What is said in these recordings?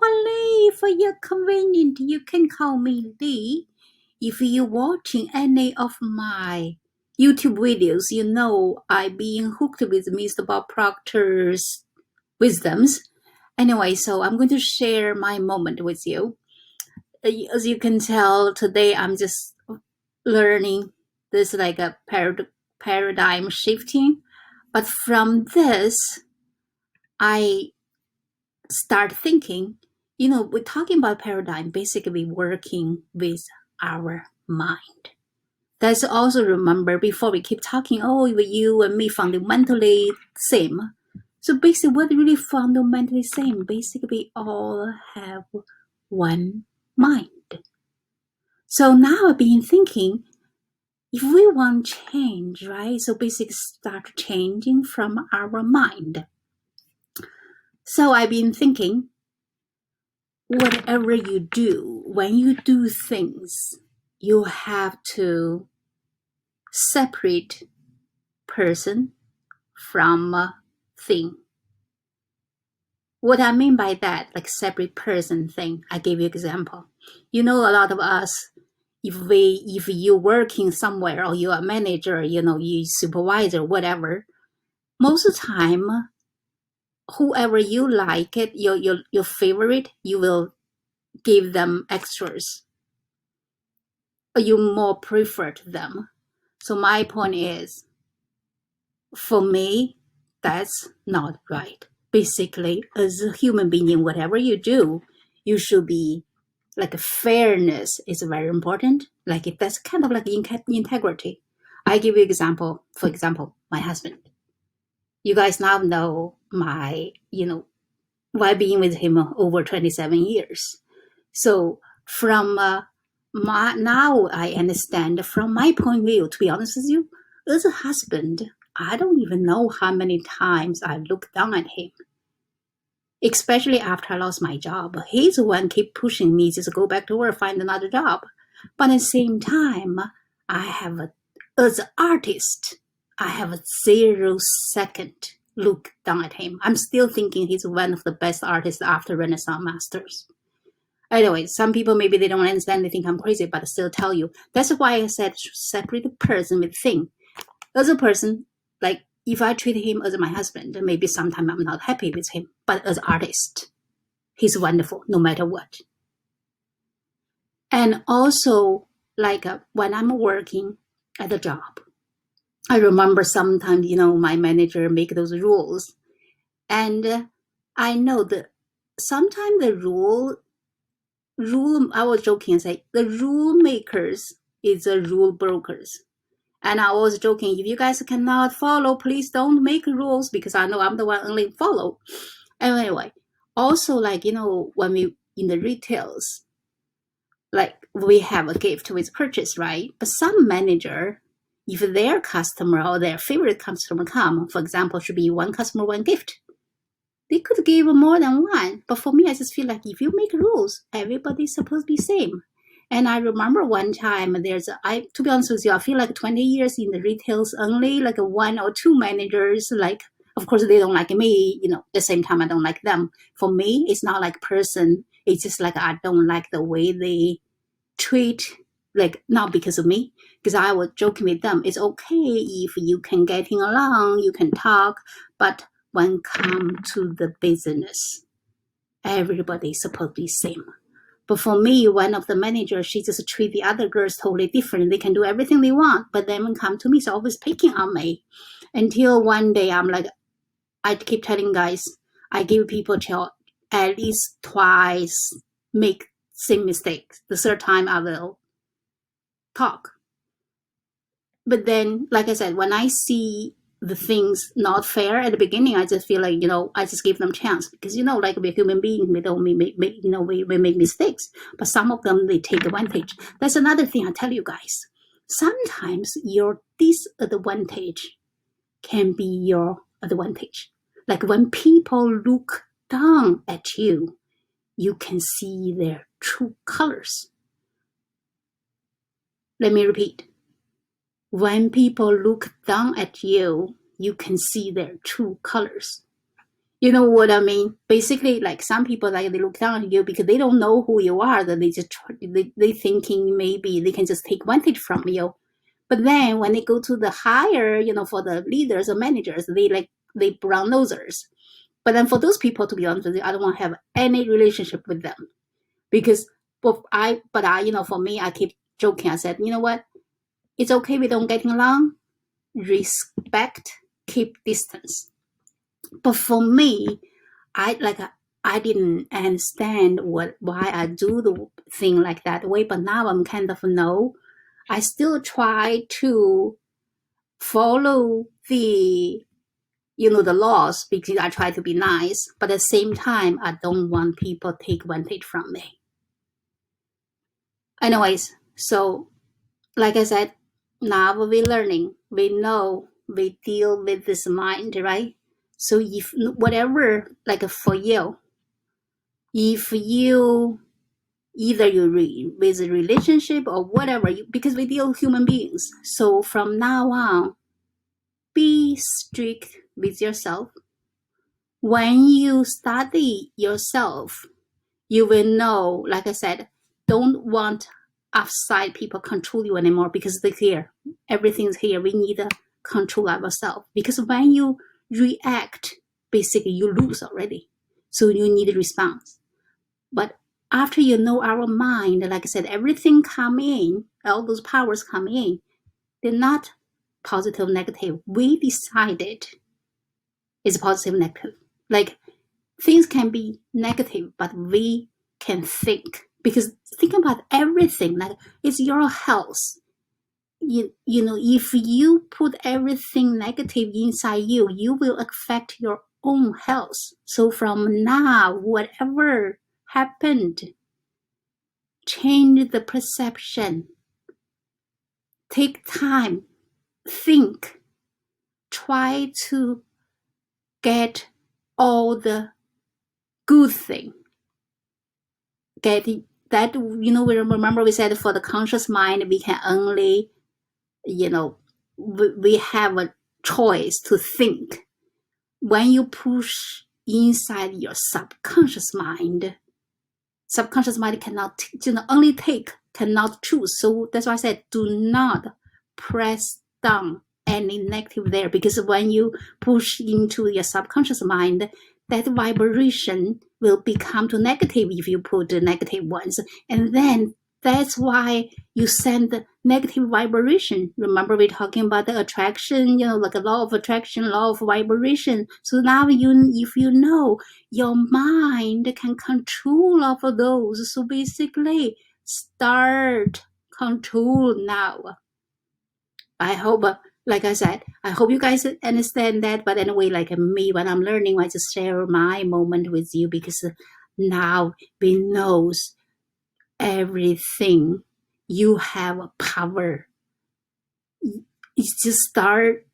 Lee. For your convenience, you can call me Lee. If you're watching any of my YouTube videos, you know I've been hooked with Mr. Bob Proctor's wisdoms. Anyway, so I'm going to share my moment with you. As you can tell, today I'm just learning this like a paradigm shifting. But from this, I start thinking, we're talking about paradigm, basically working with our mind. Let's also remember before we keep talking, you and me fundamentally same. So basically, what really fundamentally same? Basically, we all have one mind. So now I've been thinking, if we want change, right? So basically start changing from our mind. So I've been thinking, whatever you do, when you do things, you have to separate person from thing. What I mean by that, like separate person thing, I give you an example. A lot of us, if you're working somewhere or you're a manager, you supervisor, whatever, most of the time, whoever you like it, your favorite, you will give them extras. Or you more prefer to them. So my point is, for me, that's not right. Basically, as a human being, whatever you do, you should be like fairness is very important. Like that's kind of like integrity. I give you an example. For example, my husband. You guys now know my, why being with him over 27 years. So from now I understand from my point of view, to be honest with you, as a husband, I don't even know how many times I look down at him. Especially after I lost my job. He's the one keep pushing me just go back to work, find another job. But at the same time, as an artist, I have a 0-second look down at him. I'm still thinking he's one of the best artists after Renaissance masters. Anyway, some people maybe they don't understand, they think I'm crazy, but I still tell you. That's why I said separate the person with thing. As a person, like if I treat him as my husband, maybe sometimes I'm not happy with him. But as an artist, he's wonderful no matter what. And also, like when I'm working at a job, I remember sometimes, my manager make those rules. And I know that sometimes the rule, I was joking and say, the rule makers is the rule brokers. And I was joking, if you guys cannot follow, please don't make rules because I know I'm the one only follow. Anyway, also like, when we in the retails, like we have a gift with purchase, right? But some manager, if their customer or their favorite customer come, for example, should be one customer, one gift. They could give more than one. But for me, I just feel like if you make rules, everybody's supposed to be same. And I remember one time to be honest with you, I feel like 20 years in the retails, only like one or two managers, like, of course, they don't like me, at the same time, I don't like them. For me, it's not like person. It's just like, I don't like the way they treat, like, not because of me, because I was joking with them. It's okay if you can getting along, you can talk, but when come to the business, everybody's supposed to be same. But for me, one of the managers, she just treat the other girls totally different. They can do everything they want, but then when come to me, she's always picking on me. Until one day, I'm like, I keep telling guys, I give people till at least twice make same mistakes. The third time I will talk. But then, like I said, when I see the things not fair at the beginning, I just feel like, I just give them a chance because, like we're human beings, we don't make, we make mistakes, but some of them, they take advantage. That's another thing I tell you guys. Sometimes your disadvantage can be your advantage. Like when people look down at you, you can see their true colors. Let me repeat. When people look down at you, you can see their true colors. You know what I mean? Basically, like some people, like they look down on you because they don't know who you are. That they just they thinking maybe they can just take advantage from you. But then when they go to the higher, for the leaders or managers, they brown nosers. But then for those people, to be honest with you, I don't want to have any relationship with them because, for me, I keep joking. I said, you know what? It's okay we don't get along. Respect, keep distance. But for me, I didn't understand why I do the thing like that way. But now I'm kind of no. I still try to follow the the laws because I try to be nice. But at the same time, I don't want people to take advantage from me. Anyways, so like I said, now we're learning. We know we deal with this mind, right? So if whatever, like for you, if you either with a relationship or whatever, because we deal with human beings. So from now on, be strict with yourself. When you study yourself, you will know, like I said, don't want outside people control you anymore because they're here. Everything's here. We need to control ourselves because when you react, basically you lose already. So you need a response. But after you know our mind, like I said, everything come in, all those powers come in, they're not positive, negative. We decided it's positive, negative. Like things can be negative, but we can think because think about everything. Like it's your health. If you put everything negative inside you, you will affect your own health. So from now, whatever happened, change the perception. Take time, think, try to get all the good thing. Get that, we remember we said for the conscious mind, we can only, we have a choice to think. When you push inside your subconscious mind cannot, only take, cannot choose. So that's why I said, do not press down any negative there, because when you push into your subconscious mind, that vibration will become to negative if you put the negative ones. And then that's why you send the negative vibration. Remember we're talking about the attraction, like a law of attraction, law of vibration. So now if you know your mind can control all of those, so basically start control now. I hope, like I said, I hope you guys understand that. But anyway, like me, when I'm learning, I just share my moment with you because now we knows everything. You have power. It's just start.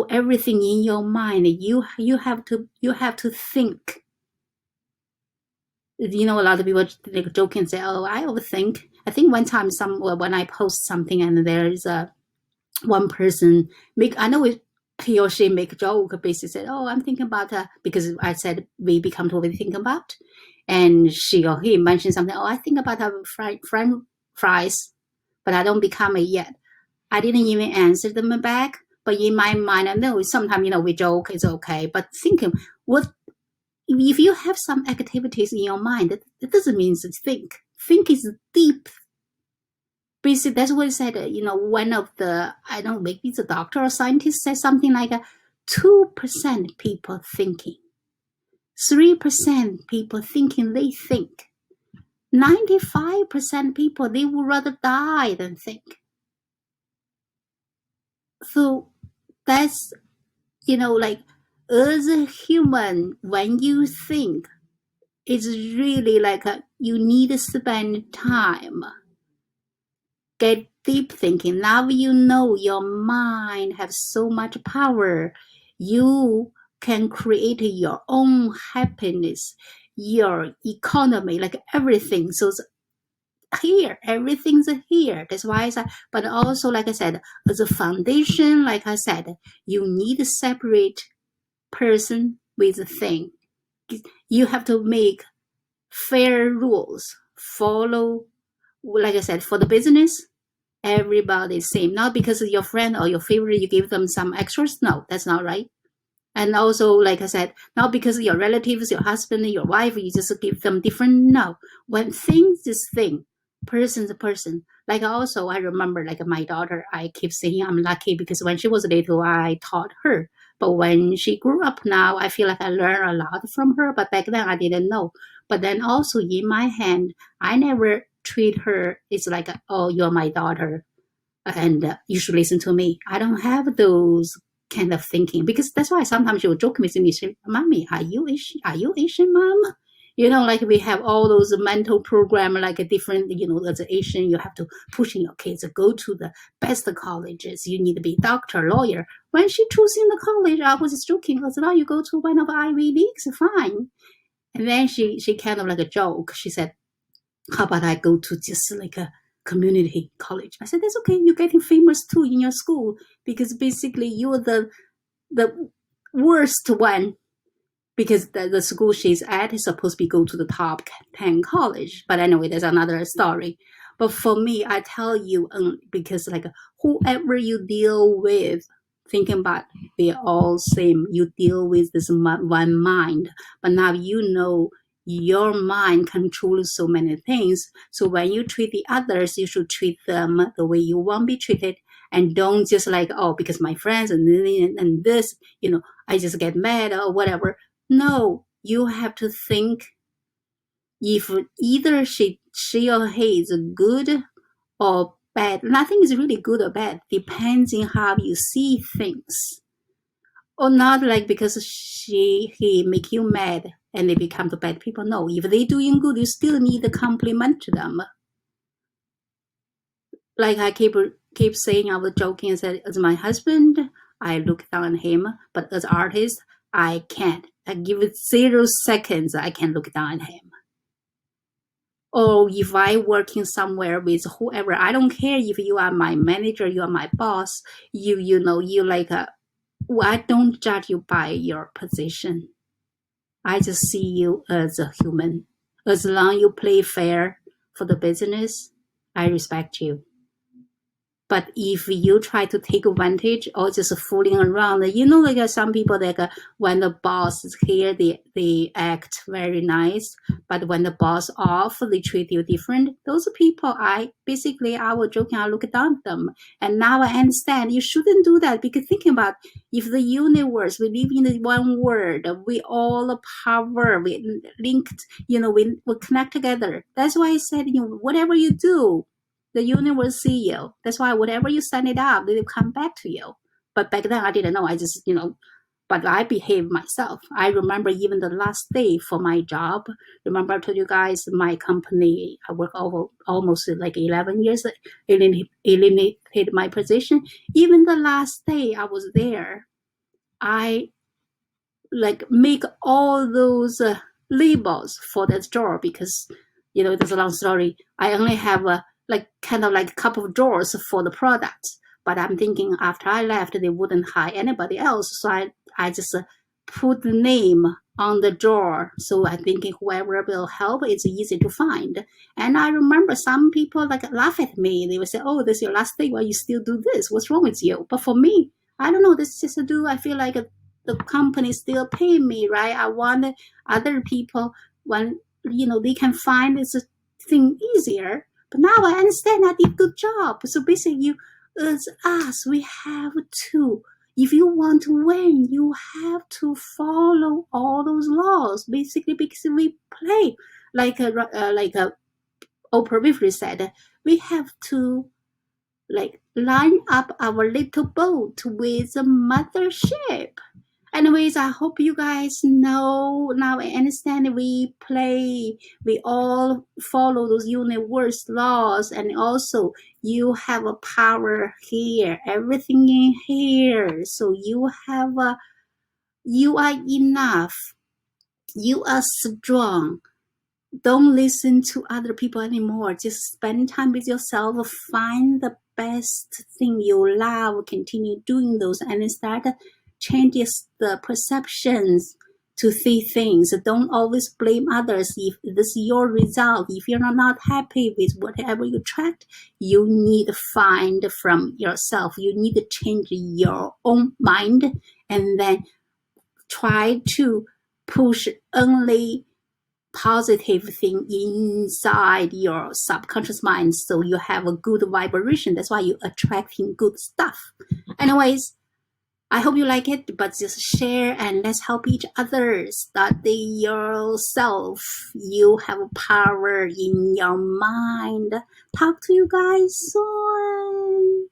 Everything in your mind. You have to think. A lot of people like joke and say, "Oh, I overthink." I think one time when I post something and there is one person I know he or she make a joke, basically said, "Oh, I'm thinking about," because I said we become to what we think about, and she or he mentioned something. "Oh, I think about French fries, but I don't become it yet." I didn't even answer them back, but in my mind, I know sometimes we joke, it's okay, but thinking what if you have some activities in your mind, that doesn't mean to think. Think is deep. Basically, that's what he said. One of the, I don't know, maybe it's a doctor or scientist said something like 2% people thinking, 3% people thinking they think, 95% people, they would rather die than think. So that's, like as a human, when you think, it's really like you need to spend time. Get deep thinking. Now you know your mind has so much power. You can create your own happiness, your economy, like everything. So it's here, everything's here. That's why I said, but also, like I said, as a foundation, like I said, you need a separate person with the thing. You have to make fair rules. Follow, like I said, for the business, everybody's same. Not because of your friend or your favorite, you give them some extras. No, that's not right. And also, like I said, not because of your relatives, your husband, your wife, you just give them different. No, when things is thing, person to person. Like also, I remember like my daughter, I keep saying I'm lucky because when she was little, I taught her. But when she grew up now, I feel like I learned a lot from her. But back then I didn't know. But then also in my hand, I never treat her. It's like, oh, you're my daughter and you should listen to me. I don't have those kind of thinking because that's why sometimes she will joke with me, say, "Mommy, are you Asian? Are you Asian, Mom?" You know, like we have all those mental program, like a different, you know, as an Asian, you have to pushing your kids to go to the best colleges. You need to be doctor, lawyer. When she choosing the college, I was joking, as long as you go to one of Ivy Leagues, fine. And then she kind of like a joke. She said, how about I go to just like a community college? I said, that's okay. You're getting famous too in your school because basically you're the worst one because the school she's at is supposed to be go to the top 10 college. But anyway, that's another story. But for me, I tell you, because like whoever you deal with, thinking about they're all same. You deal with this one mind, but now you know your mind controls so many things. So when you treat the others, you should treat them the way you want to be treated, and don't just like, oh, because my friends and this, you know, I just get mad or whatever. No, you have to think if either she or he is good or bad. Nothing is really good or bad. Depends on how you see things. Or not like because he make you mad and they become the bad people. No, if they doing good, you still need to compliment them. Like I keep saying, I was joking and said, as my husband, I look down on him, but as artist, I can't. I give it 0 seconds, I can look down on him. Or if I working somewhere with whoever, I don't care if you are my manager, you are my boss, you know, you like well, I don't judge you by your position. I just see you as a human. As long as you play fair for the business, I respect you. But if you try to take advantage or just fooling around, you know, like some people, like when the boss is here, they act very nice. But when the boss off, they treat you different. Those people, I was joking, I look down at them. And now I understand you shouldn't do that because thinking about if the universe, we live in the one world, we all power, we linked, you know, we connect together. That's why I said, you know, whatever you do, the universe see you. That's why whatever you send it up, they will come back to you. But back then I didn't know. I just, you know, but I behaved myself. I remember even the last day for my job. Remember I told you guys my company, I work over almost like 11 years, eliminated my position. Even the last day I was there, I like make all those labels for that drawer because, you know, it's a long story. I only have like kind of like a couple of drawers for the products. But I'm thinking after I left, they wouldn't hire anybody else. So I just put the name on the drawer. So I'm thinking whoever will help, it's easy to find. And I remember some people like laugh at me. They would say, oh, this is your last day. Why you still do this? What's wrong with you? But for me, I don't know. This is just a do. I feel like the company still pay me, right? I want other people when, you know, they can find this thing easier. But now I understand I did a good job. So basically, you, as us, we have to, if you want to win, you have to follow all those laws. Basically, because we play like Oprah Winfrey said, we have to like line up our little boat with the mothership. Anyways, I hope you guys know now and understand we play, we all follow those universe laws, and also you have a power here, everything in here. So you have you are enough, you are strong. Don't listen to other people anymore. Just spend time with yourself. Find the best thing you love. Continue doing those and start changes the perceptions. to see things. Don't always blame others. If this is your result, if you're not happy with whatever you attract, you need to find from yourself. You need to change your own mind and then try to push only positive thing inside your subconscious mind so you have a good vibration. That's why you're attracting good stuff. Anyways, I hope you like it, but just share and let's help each other. Study yourself. You have power in your mind. Talk to you guys soon.